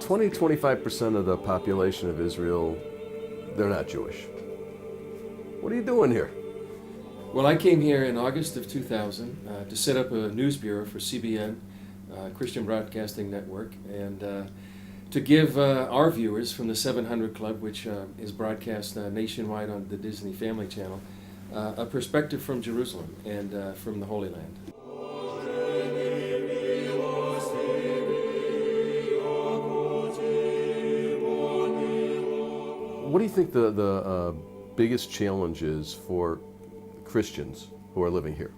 20-25% of the population of Israel, they're not Jewish. What are you doing here? Well, I came here in August of 2000 to set up a news bureau for CBN, Christian Broadcasting Network, and to give our viewers from the 700 Club, which is broadcast nationwide on the Disney Family Channel, a perspective from Jerusalem and from the Holy Land. What do you think the biggest challenge is for Christians who are living here?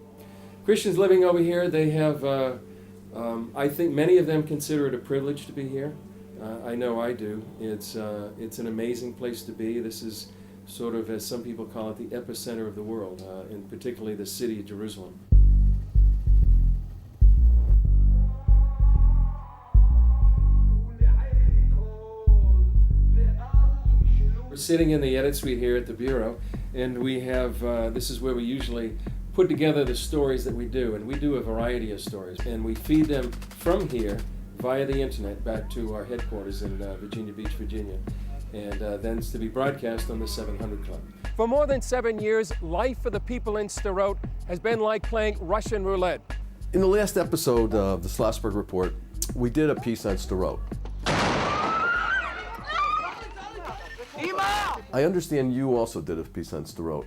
Christians living over here, they have, I think many of them consider it a privilege to be here. I know I do. It's an amazing place to be. This is sort of, as some people call it, the epicenter of the world, and particularly the city of Jerusalem. We're sitting in the edit suite here at the Bureau, and we have, this is where we usually put together the stories that we do, and we do a variety of stories, and we feed them from here via the internet back to our headquarters in Virginia Beach, Virginia, and then it's to be broadcast on the 700 Club. For more than 7 years, life for the people in Sderot has been like playing Russian roulette. In the last episode of the Schlossberg Report, we did a piece on Sderot. I understand you also did a piece on Sderot.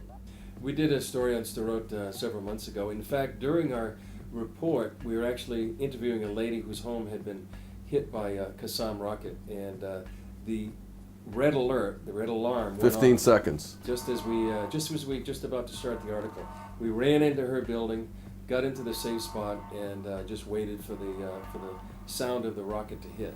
We did a story on Sderot several months ago. In fact, during our report, we were actually interviewing a lady whose home had been hit by a Qassam rocket, and the red alert, the red alarm went 15 off seconds. just as we just about to start the article. We ran into her building, got into the safe spot, and just waited for the sound of the rocket to hit.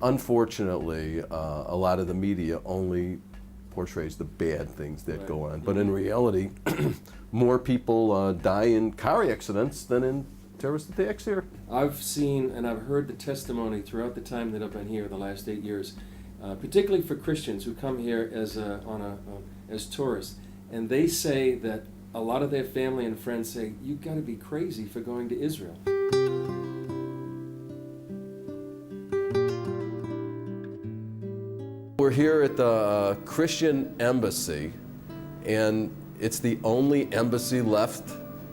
Unfortunately, a lot of the media only portrays the bad things that go on. But in reality, more people die in car accidents than in terrorist attacks here. I've seen and I've heard the testimony throughout the time that I've been here, the last 8 years, particularly for Christians who come here as tourists, and they say that a lot of their family and friends say, "You've got to be crazy for going to Israel." We're here at the Christian Embassy, and it's the only embassy left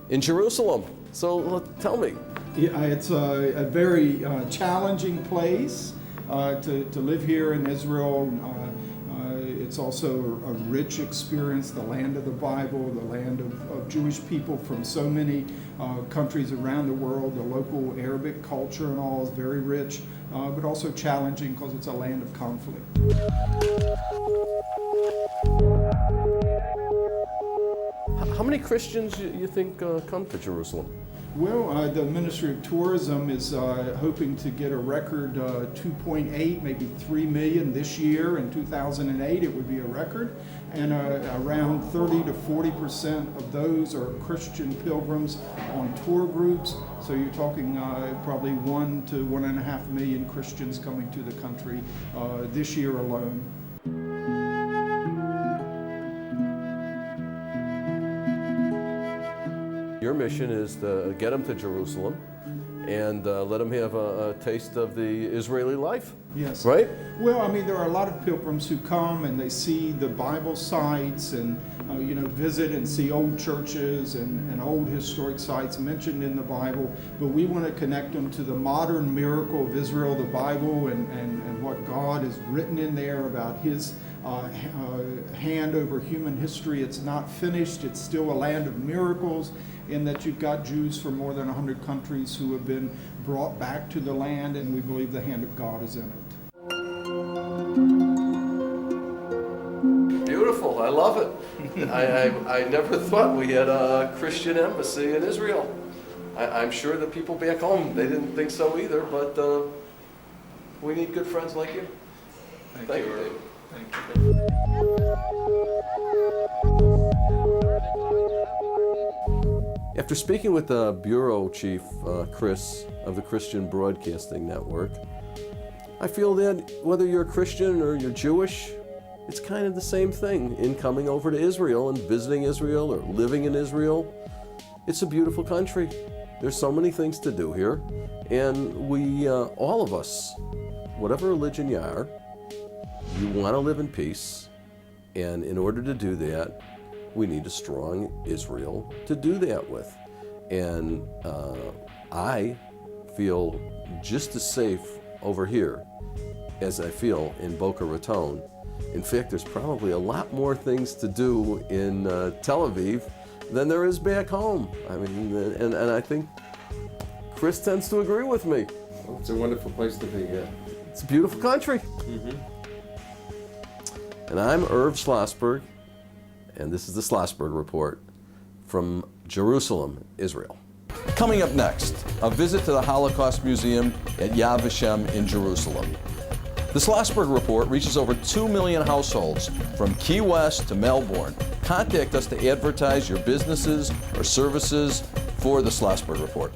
in Jerusalem. So tell me. Yeah, it's a very challenging place to live here in Israel. It's also a rich experience, the land of the Bible, the land of Jewish people from so many countries around the world. The local Arabic culture and all is very rich, but also challenging because it's a land of conflict. How many Christians you think come to Jerusalem? Well, the Ministry of Tourism is hoping to get a record 2.8, maybe 3 million this year. In 2008, it would be a record. And around 30 to 40% of those are Christian pilgrims on tour groups. So you're talking probably 1 to 1.5 million Christians coming to the country this year alone. Your mission is to get them to Jerusalem and let them have a taste of the Israeli life. Yes. Right? Well, I mean, there are a lot of pilgrims who come and they see the Bible sites and, visit and see old churches and old historic sites mentioned in the Bible. But we want to connect them to the modern miracle of Israel, the Bible, and what God has written in there about His hand over human history. It's not finished. It's still a land of miracles, in that you've got Jews from more than 100 countries who have been brought back to the land, and we believe the hand of God is in it. Beautiful. I love it. I never thought we had a Christian embassy in Israel. I'm sure the people back home, they didn't think so either, but we need good friends like you. Thank you, David. Thank you. After speaking with the bureau chief, Chris, of the Christian Broadcasting Network, I feel that whether you're a Christian or you're Jewish, it's kind of the same thing in coming over to Israel and visiting Israel or living in Israel. It's a beautiful country. There's so many things to do here, and we, all of us, whatever religion you are, you want to live in peace, and in order to do that, we need a strong Israel to do that with. And I feel just as safe over here as I feel in Boca Raton. In fact, there's probably a lot more things to do in Tel Aviv than there is back home. I mean, and I think Chris tends to agree with me. Well, it's a wonderful place to be, yeah. It's a beautiful country. And I'm Irv Schlossberg, and this is the Schlossberg Report from Jerusalem, Israel. Coming up next, a visit to the Holocaust Museum at Yad Vashem in Jerusalem. The Schlossberg Report reaches over 2 million households from Key West to Melbourne. Contact us to advertise your businesses or services for the Schlossberg Report.